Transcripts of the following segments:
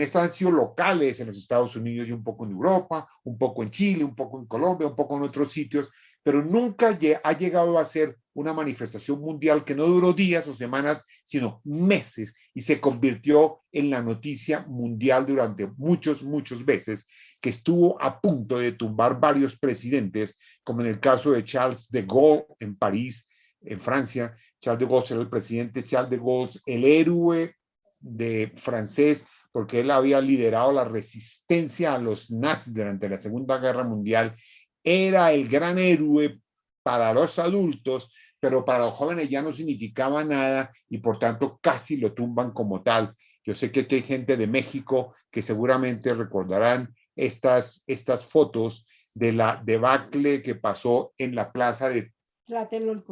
estas han sido locales en los Estados Unidos y un poco en Europa, un poco en Chile, un poco en Colombia, un poco en otros sitios, pero nunca ha llegado a ser una manifestación mundial que no duró días o semanas, sino meses, y se convirtió en la noticia mundial durante muchos meses, que estuvo a punto de tumbar varios presidentes, como en el caso de Charles de Gaulle en París, en Francia. Charles de Gaulle era el presidente Charles de Gaulle, el héroe de francés, porque él había liderado la resistencia a los nazis durante la Segunda Guerra Mundial. Era el gran héroe para los adultos, pero para los jóvenes ya no significaba nada y por tanto casi lo tumban como tal. Yo sé que aquí hay gente de México que seguramente recordarán estas fotos de la debacle que pasó en la plaza de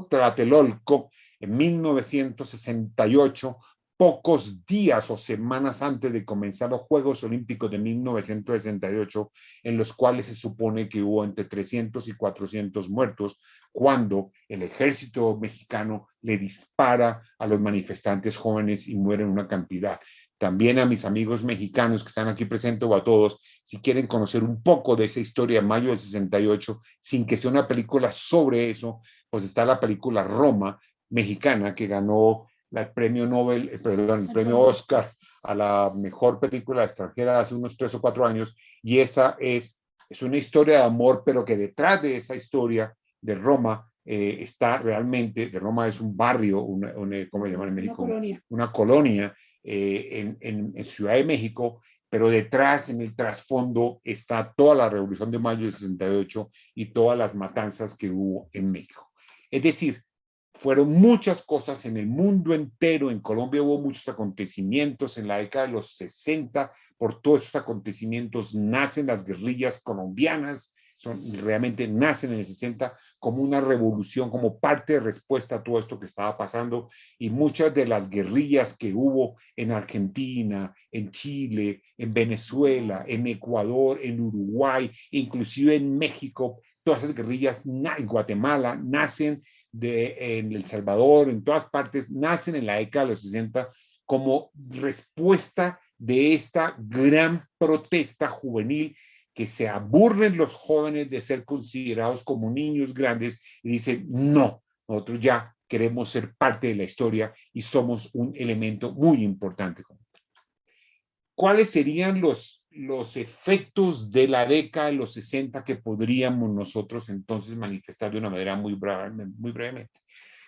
Tlatelolco en 1968, pocos días o semanas antes de comenzar los Juegos Olímpicos de 1968, en los cuales se supone que hubo entre 300 y 400 muertos, cuando el ejército mexicano le dispara a los manifestantes jóvenes y mueren una cantidad. También a mis amigos mexicanos que están aquí presentes o a todos, si quieren conocer un poco de esa historia de mayo del 68, sin que sea una película sobre eso, pues está la película Roma, mexicana, que ganó el premio Nobel, perdón, el premio Oscar a la mejor película extranjera hace unos 3 o 4 años, y esa es una historia de amor, pero que detrás de esa historia de Roma está realmente, de Roma es un barrio, ¿cómo se llama en México? Una colonia en Ciudad de México, pero detrás, en el trasfondo, está toda la Revolución de Mayo del 68 y todas las matanzas que hubo en México. Es decir, fueron muchas cosas en el mundo entero. En Colombia hubo muchos acontecimientos en la década de los 60. Por todos esos acontecimientos nacen las guerrillas colombianas. Realmente nacen en el 60 como una revolución, como parte de respuesta a todo esto que estaba pasando. Y muchas de las guerrillas que hubo en Argentina, en Chile, en Venezuela, en Ecuador, en Uruguay, inclusive en México, todas esas guerrillas en Guatemala nacen en El Salvador, en todas partes, nacen en la década de los 60 como respuesta de esta gran protesta juvenil, que se aburren los jóvenes de ser considerados como niños grandes y dicen, no, nosotros ya queremos ser parte de la historia y somos un elemento muy importante. ¿Cuáles serían los efectos de la década de los 60 que podríamos nosotros entonces manifestar de una manera muy brevemente?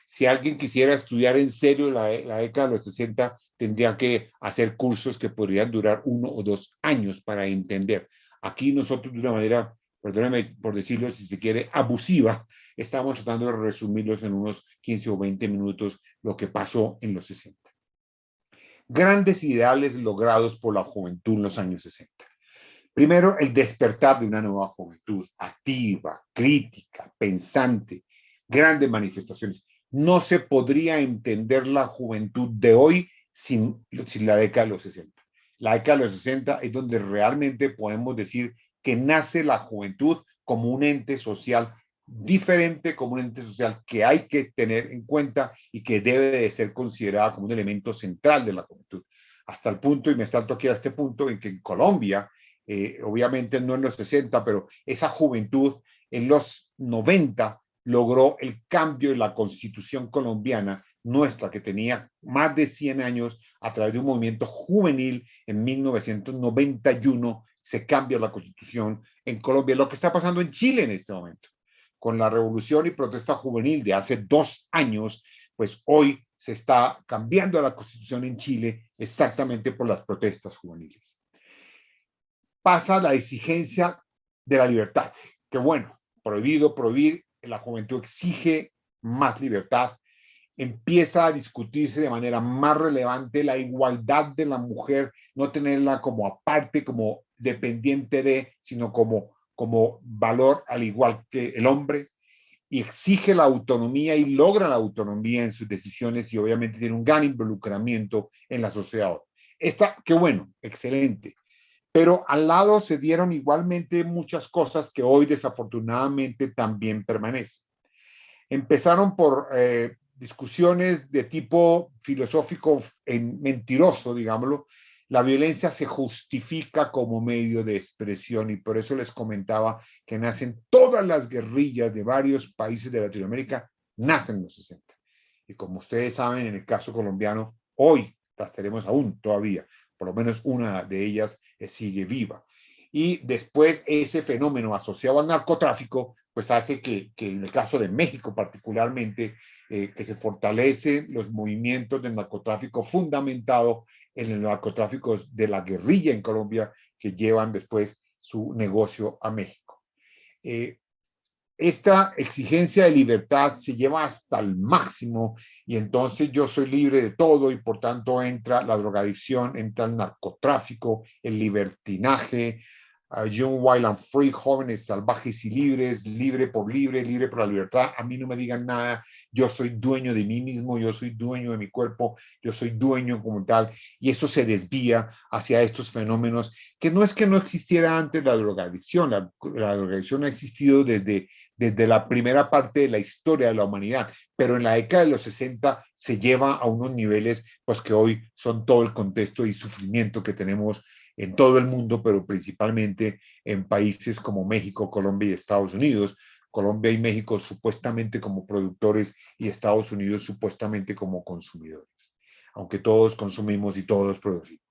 Si alguien quisiera estudiar en serio la década de los 60, tendría que hacer cursos que podrían durar 1 o 2 años para entender. Aquí nosotros de una manera, perdóname por decirlo, si se quiere, abusiva, estamos tratando de resumirlos en unos 15 o 20 minutos lo que pasó en los 60. Grandes ideales logrados por la juventud en los años 60. Primero, el despertar de una nueva juventud activa, crítica, pensante, grandes manifestaciones. No se podría entender la juventud de hoy sin la década de los 60. La década de los 60 es donde realmente podemos decir que nace la juventud como un ente social diferente, como un ente social que hay que tener en cuenta y que debe de ser considerada como un elemento central de la juventud. Hasta el punto, y me salto aquí a este punto, en que en Colombia, obviamente no en los 60, pero esa juventud en los 90 logró el cambio de la constitución colombiana, nuestra, que tenía más de 100 años, a través de un movimiento juvenil en 1991, se cambia la constitución en Colombia. Lo que está pasando en Chile en este momento, con la revolución y protesta juvenil de hace 2 años, pues hoy se está cambiando la constitución en Chile exactamente por las protestas juveniles. Pasa la exigencia de la libertad, que bueno, prohibir, la juventud exige más libertad, empieza a discutirse de manera más relevante la igualdad de la mujer, no tenerla como aparte, como dependiente de, sino como valor al igual que el hombre, y exige la autonomía y logra la autonomía en sus decisiones y obviamente tiene un gran involucramiento en la sociedad. Qué bueno, excelente. Pero al lado se dieron igualmente muchas cosas que hoy desafortunadamente también permanecen. Empezaron por discusiones de tipo filosófico mentiroso, digámoslo, La violencia se justifica como medio de expresión y por eso les comentaba que nacen todas las guerrillas de varios países de Latinoamérica, nacen en los 60. Y como ustedes saben, en el caso colombiano, hoy las tenemos aún todavía, por lo menos una de ellas sigue viva. Y después ese fenómeno asociado al narcotráfico, pues hace que en el caso de México particularmente, que se fortalecen los movimientos del narcotráfico fundamentado en el narcotráfico de la guerrilla en Colombia, que llevan después su negocio a México. Esta exigencia de libertad se lleva hasta el máximo y entonces yo soy libre de todo y por tanto entra la drogadicción, entra el narcotráfico, el libertinaje, Young, Wild and Free, jóvenes salvajes y libres, libre por la libertad. A mí no me digan nada, yo soy dueño de mí mismo, yo soy dueño de mi cuerpo, yo soy dueño como tal, y eso se desvía hacia estos fenómenos que no es que no existiera antes la drogadicción, la drogadicción ha existido desde la primera parte de la historia de la humanidad, pero en la década de los 60 se lleva a unos niveles pues que hoy son todo el contexto y sufrimiento que tenemos en todo el mundo, pero principalmente en países como México, Colombia y Estados Unidos. Colombia y México supuestamente como productores y Estados Unidos supuestamente como consumidores, aunque todos consumimos y todos producimos.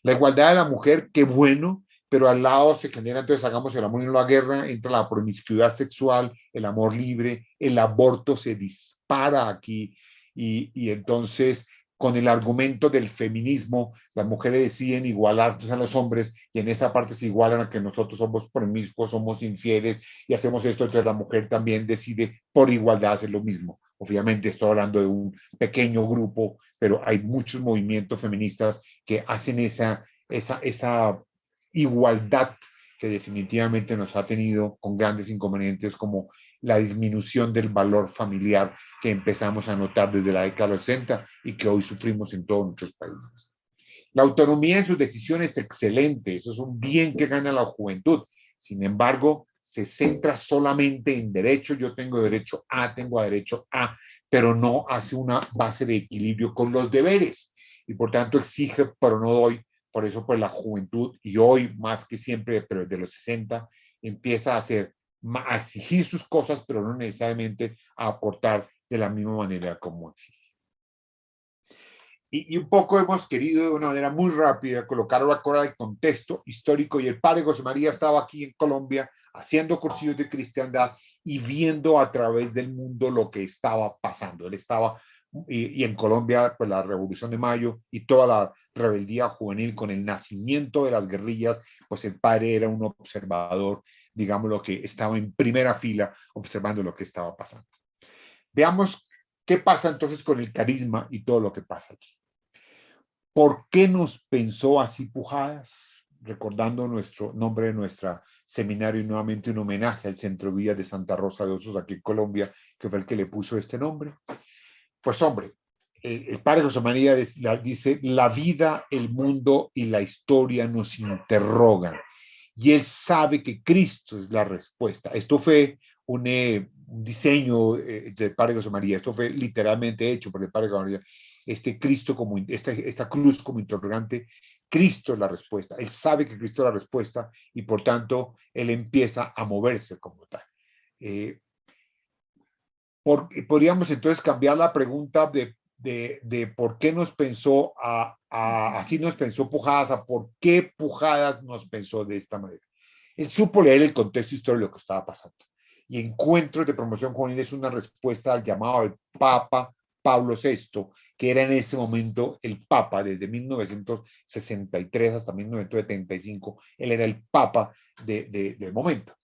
La igualdad de la mujer, qué bueno, pero al lado se genera, entonces hagamos el amor y no la guerra, entra la promiscuidad sexual, el amor libre, el aborto se dispara aquí y entonces con el argumento del feminismo, las mujeres deciden igualarse a los hombres y en esa parte se igualan a que nosotros somos promiscuos, somos infieles y hacemos esto, entonces la mujer también decide por igualdad hacer lo mismo. Obviamente estoy hablando de un pequeño grupo, pero hay muchos movimientos feministas que hacen esa igualdad que definitivamente nos ha tenido con grandes inconvenientes como la disminución del valor familiar que empezamos a notar desde la década de los 60 y que hoy sufrimos en todos nuestros países. La autonomía en sus decisiones es excelente, eso es un bien que gana la juventud. Sin embargo, se centra solamente en derecho, yo tengo derecho a, pero no hace una base de equilibrio con los deberes y por tanto exige, pero no doy. Por eso pues la juventud y hoy más que siempre, pero desde los 60, empieza a exigir sus cosas, pero no necesariamente a aportar de la misma manera como exige. Y un poco hemos querido de una manera muy rápida colocar ahora el contexto histórico y el padre José María estaba aquí en Colombia haciendo cursillos de cristiandad y viendo a través del mundo lo que estaba pasando. Él estaba, y en Colombia, pues la Revolución de Mayo y toda la rebeldía juvenil con el nacimiento de las guerrillas, pues el padre era un observador, digamos, lo que estaba en primera fila observando lo que estaba pasando. Veamos qué pasa entonces con el carisma y todo lo que pasa aquí. ¿Por qué nos pensó así Pujadas? Recordando nuestro nombre de nuestro seminario y nuevamente un homenaje al Centro Vida de Santa Rosa de Osos aquí en Colombia, que fue el que le puso este nombre. Pues hombre, el padre José María dice, la vida, el mundo y la historia nos interrogan. Y él sabe que Cristo es la respuesta. Esto fue un diseño del padre José María, esto fue literalmente hecho por el padre José María. Cristo como esta cruz como interrogante, Cristo es la respuesta. Él sabe que Cristo es la respuesta y por tanto él empieza a moverse como tal. Podríamos entonces cambiar la pregunta de por qué nos pensó así nos pensó Pujadas, a por qué Pujadas nos pensó de esta manera. Él supo leer el contexto histórico de lo que estaba pasando. Y Encuentros de Promoción Juvenil es una respuesta al llamado del Papa Pablo VI, que era en ese momento el Papa desde 1963 hasta 1975. Él era el Papa del momento.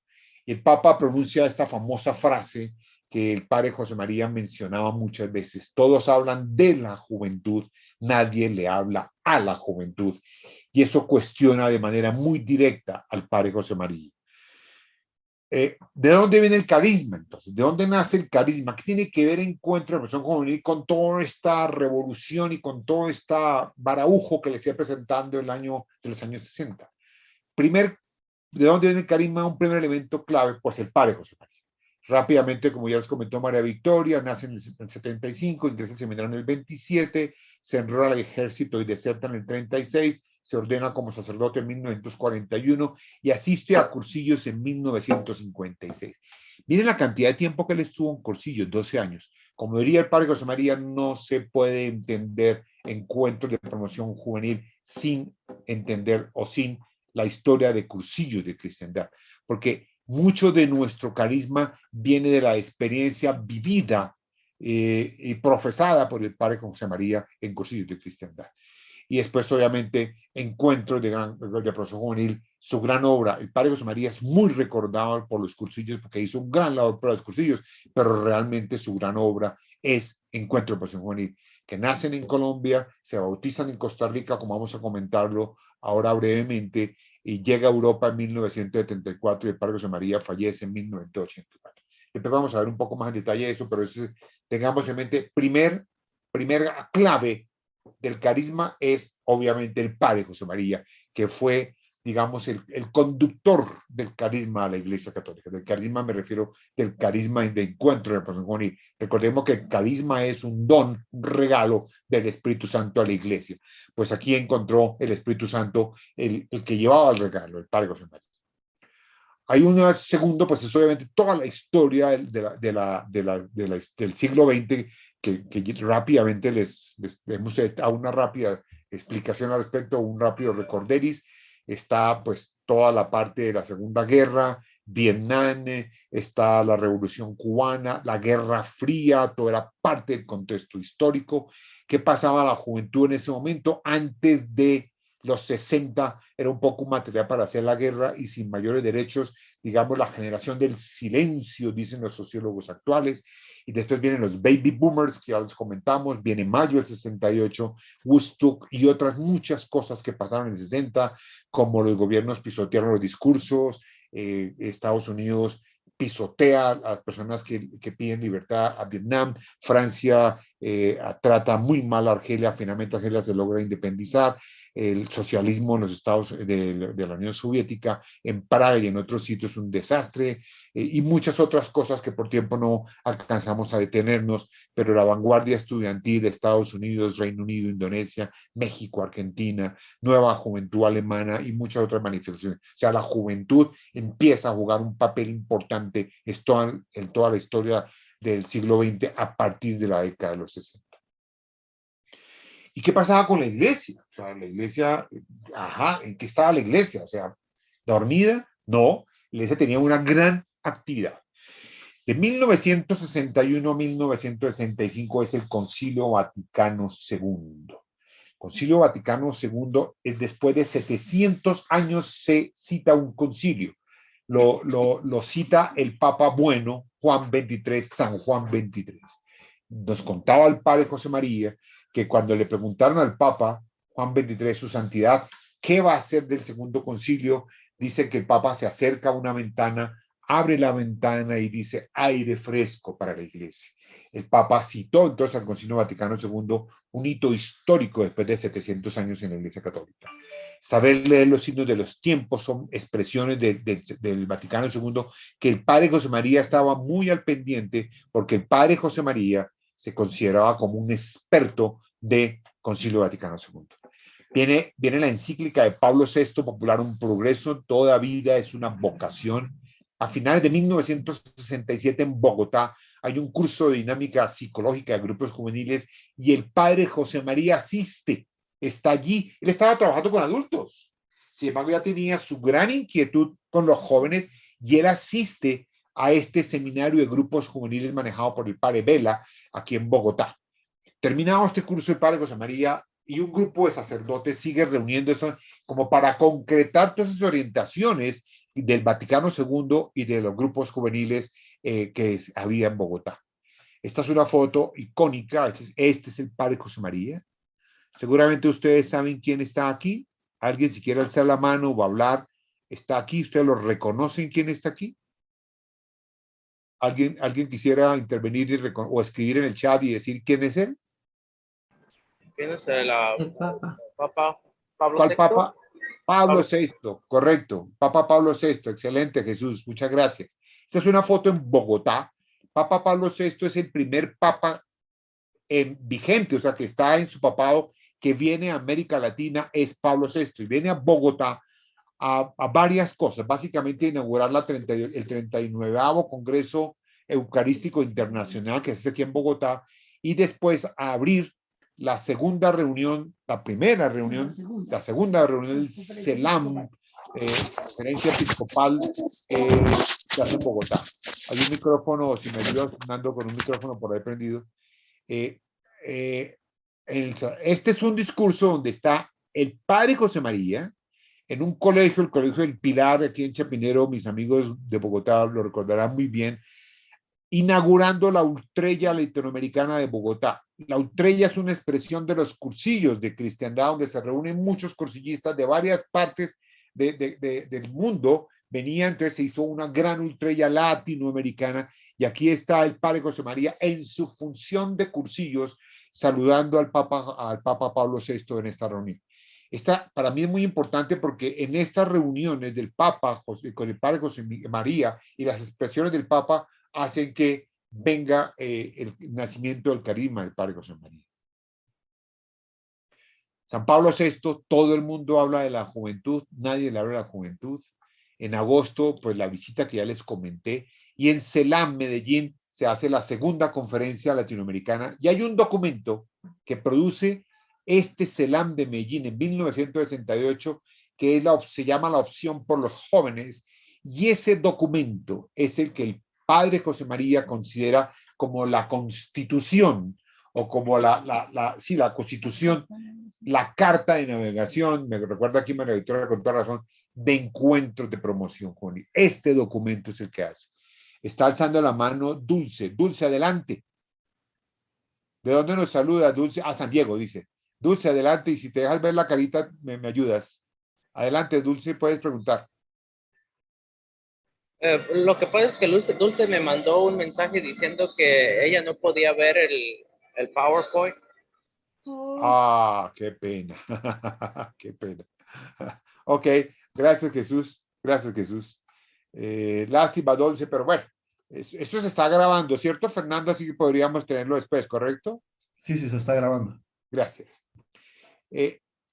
Y el Papa pronuncia esta famosa frase que el padre José María mencionaba muchas veces. Todos hablan de la juventud, nadie le habla a la juventud. Y eso cuestiona de manera muy directa al padre José María. ¿De dónde viene el carisma entonces? ¿De dónde nace el carisma? ¿Qué tiene que ver Encuentro de Promoción Juvenil con toda esta revolución y con todo este barajujo que le estoy presentando de los años 60? ¿De dónde viene el carisma? Un primer elemento clave, pues el padre José María. Rápidamente, como ya les comentó María Victoria, nace en el 75, ingresa al seminario en el 27, se enrola al ejército y deserta en el 36, se ordena como sacerdote en 1941 y asiste a cursillos en 1956. Miren la cantidad de tiempo que él estuvo en cursillos, 12 años. Como diría el padre José María, no se puede entender encuentros de promoción juvenil sin entender o sin la historia de cursillos de cristiandad, porque mucho de nuestro carisma viene de la experiencia vivida y profesada por el padre José María en cursillos de cristiandad. Y después, obviamente, encuentros de proceso juvenil, su gran obra. El padre José María es muy recordado por los cursillos porque hizo un gran labor para los cursillos, pero realmente su gran obra es Encuentro de proceso juvenil, que nacen en Colombia, se bautizan en Costa Rica, como vamos a comentarlo ahora brevemente, y llega a Europa en 1974 y el padre José María fallece en 1984. Después vamos a ver un poco más en detalle eso, pero tengamos en mente, primera clave del carisma es obviamente el padre José María, que fue, digamos, el conductor del carisma a la Iglesia Católica. Del carisma me refiero del carisma de encuentro de la persona juvenil. Recordemos que el carisma es un don, un regalo del Espíritu Santo a la Iglesia. Pues aquí encontró el Espíritu Santo el que llevaba el regalo, el padre José María. Hay un segundo, pues es obviamente toda la historia del siglo XX que rápidamente les hemos a una rápida explicación al respecto, un rápido recorderis. Está pues toda la parte de la Segunda Guerra, Vietnam, está la Revolución Cubana, la Guerra Fría, todo era parte del contexto histórico. ¿Qué pasaba a la juventud en ese momento antes de los 60? Era un poco un material para hacer la guerra y sin mayores derechos, digamos, la generación del silencio, dicen los sociólogos actuales, y después vienen los baby boomers, que ya les comentamos, viene mayo del 68, Woodstock y otras muchas cosas que pasaron en el 60, como los gobiernos pisotearon los discursos, Estados Unidos pisotea a las personas que piden libertad a Vietnam, Francia trata muy mal a Argelia, finalmente Argelia se logra independizar, el socialismo en los estados de la Unión Soviética, en Praga y en otros sitios un desastre, y muchas otras cosas que por tiempo no alcanzamos a detenernos, pero la vanguardia estudiantil de Estados Unidos, Reino Unido, Indonesia, México, Argentina, Nueva Juventud Alemana y muchas otras manifestaciones. O sea, la juventud empieza a jugar un papel importante en toda la historia del siglo XX a partir de la década de los 60. ¿Y qué pasaba con la iglesia? O sea, la iglesia, ajá, ¿en qué estaba la iglesia? O sea, ¿dormida? No, la iglesia tenía una gran actividad. De 1961 a 1965 es el Concilio Vaticano II. Concilio Vaticano II es después de 700 años se cita un concilio. Lo cita el Papa Bueno, Juan XXIII, San Juan XXIII. Nos contaba el padre José María que cuando le preguntaron al Papa Juan XXIII, su santidad, ¿qué va a hacer del segundo concilio? Dice que el Papa se acerca a una ventana, abre la ventana y dice aire fresco para la iglesia. El Papa citó entonces al Concilio Vaticano II, un hito histórico después de 700 años en la Iglesia Católica. Saber leer los signos de los tiempos son expresiones del Vaticano II que el padre José María estaba muy al pendiente porque el padre José María se consideraba como un experto de Concilio Vaticano II. Viene la encíclica de Pablo VI, Popularum Progreso, toda vida es una vocación. A finales de 1967 en Bogotá hay un curso de dinámica psicológica de grupos juveniles y el padre José María asiste, está allí. Él estaba trabajando con adultos, sin embargo ya tenía su gran inquietud con los jóvenes y él asiste a este seminario de grupos juveniles manejado por el padre Vela aquí en Bogotá. Terminado este curso, el padre José María y un grupo de sacerdotes sigue reuniéndose como para concretar todas esas orientaciones del Vaticano II y de los grupos juveniles que había en Bogotá. Esta es una foto icónica, este es el padre José María. Seguramente ustedes saben quién está aquí. Alguien si quiere alzar la mano o hablar, está aquí. ¿Ustedes lo reconocen quién está aquí? ¿Alguien quisiera intervenir o escribir en el chat y decir quién es él? ¿Quién es el Papa Pablo ¿Cuál VI? Papa? Pablo Pablo VI, correcto. Papa Pablo VI, excelente, Jesús, muchas gracias. Esta es una foto en Bogotá. Papa Pablo VI es el primer papa vigente, o sea, que está en su papado, que viene a América Latina, es Pablo VI, y viene a Bogotá a varias cosas, básicamente inaugurar el 39º Congreso Eucarístico Internacional, que se hace aquí en Bogotá, y después a abrir la segunda reunión, la segunda reunión del CELAM, Conferencia Episcopal, que hace en Bogotá. Hay un micrófono, si me ayudas, Fernando, con un micrófono por ahí prendido. Este es un discurso donde está el padre José María, en un colegio, el Colegio del Pilar, aquí en Chapinero, mis amigos de Bogotá lo recordarán muy bien, inaugurando la Ultrella Latinoamericana de Bogotá. La Ultrella es una expresión de los cursillos de cristiandad, donde se reúnen muchos cursillistas de varias partes del mundo. Venía, entonces se hizo una gran Ultrella latinoamericana, y aquí está el padre José María en su función de cursillos, saludando al Papa Pablo VI en esta reunión. Esta para mí es muy importante porque en estas reuniones del Papa con el padre José María y las expresiones del Papa hacen que venga el nacimiento del carisma del padre José María. San Pablo VI, todo el mundo habla de la juventud, nadie le habla de la juventud. En agosto, pues la visita que ya les comenté, y en CELAM, Medellín, se hace la segunda conferencia latinoamericana, y hay un documento que produce este CELAM de Medellín en 1968, que es se llama la opción por los jóvenes, y ese documento es el que el padre José María considera como la constitución, o como la constitución, la carta de navegación, me recuerda aquí María Victoria con toda razón, de encuentros de promoción juvenil. Este documento es el que hace. Está alzando la mano Dulce. Dulce, adelante. ¿De dónde nos saluda Dulce? Ah, San Diego, dice. Dulce, adelante, y si te dejas ver la carita, me ayudas. Adelante, Dulce, puedes preguntar. Lo que pasa es que Dulce me mandó un mensaje diciendo que ella no podía ver el PowerPoint. Ah, qué pena. Qué pena. Ok, gracias Jesús. Gracias Jesús. Lástima, Dulce, pero bueno, esto se está grabando, ¿cierto, Fernando? Así que podríamos tenerlo después, ¿correcto? Sí, sí, se está grabando. Gracias.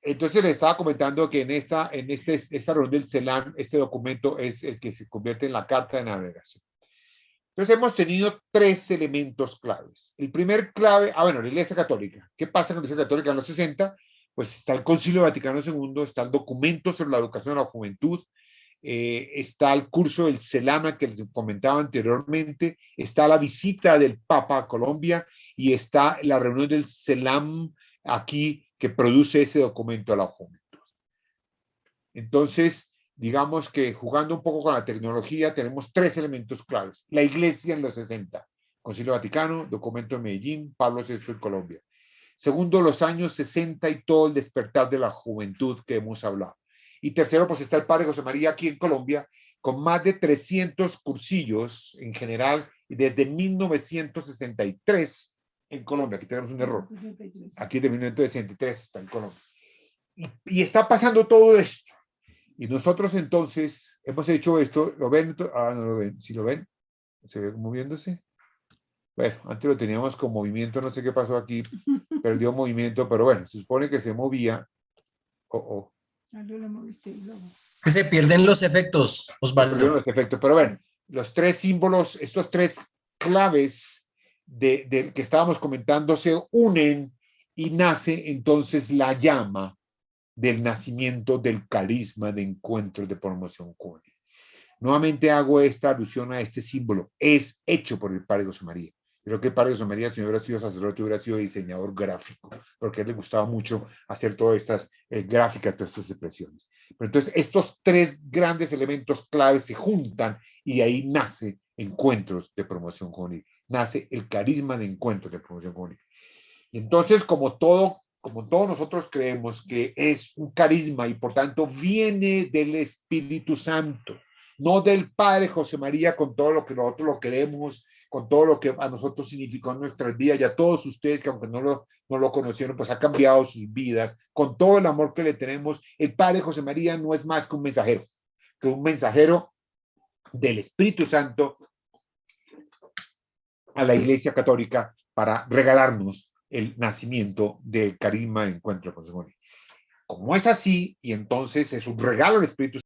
Entonces le estaba comentando que en esta reunión del CELAM, este documento es el que se convierte en la carta de navegación. Entonces hemos tenido tres elementos claves. El primer clave, bueno, la Iglesia Católica. ¿Qué pasa con la Iglesia Católica en los 60? Pues está el Concilio Vaticano II, está el documento sobre la educación de la juventud, está el curso del CELAM que les comentaba anteriormente, está la visita del Papa a Colombia y está la reunión del CELAM aquí que produce ese documento a la juventud. Entonces, digamos que jugando un poco con la tecnología, tenemos tres elementos claves. La Iglesia en los 60, Concilio Vaticano, documento de Medellín, Pablo VI en Colombia. Segundo, los años 60 y todo el despertar de la juventud que hemos hablado. Y tercero, pues está el padre José María aquí en Colombia, con más de 300 cursillos en general, desde 1963 en Colombia. Aquí tenemos un error. Aquí de 1963 está en Colombia. Y está pasando todo esto. Y nosotros entonces hemos hecho esto. ¿Lo ven? Ah, no lo ven. ¿Sí lo ven? ¿Se ve moviéndose? Bueno, antes lo teníamos con movimiento, no sé qué pasó aquí. Perdió movimiento, pero bueno, se supone que se movía. Que se pierden los efectos, Osvaldo. Los efectos, pero bueno, los tres símbolos, estos tres claves de que estábamos comentando se unen y nace entonces la llama del nacimiento del carisma de encuentros de promoción juvenil. Nuevamente hago esta alusión a este símbolo. Es hecho por el padre José María. Creo que el padre José María, si no hubiera sido sacerdote, hubiera sido diseñador gráfico, porque a él le gustaba mucho hacer todas estas gráficas, todas estas expresiones. Pero entonces, estos tres grandes elementos claves se juntan y ahí nace encuentros de promoción juvenil. Nace el carisma de encuentros de promoción juvenil. Y entonces, como todos nosotros creemos que es un carisma y por tanto viene del Espíritu Santo, no del Padre José María con todo lo que nosotros lo queremos, con todo lo que a nosotros significó en nuestras vidas, y a todos ustedes que aunque no lo conocieron, pues ha cambiado sus vidas, con todo el amor que le tenemos. El Padre José María no es más que un mensajero del Espíritu Santo a la Iglesia Católica para regalarnos el nacimiento del carisma de encuentro con Simón. Como es así, y entonces es un regalo del Espíritu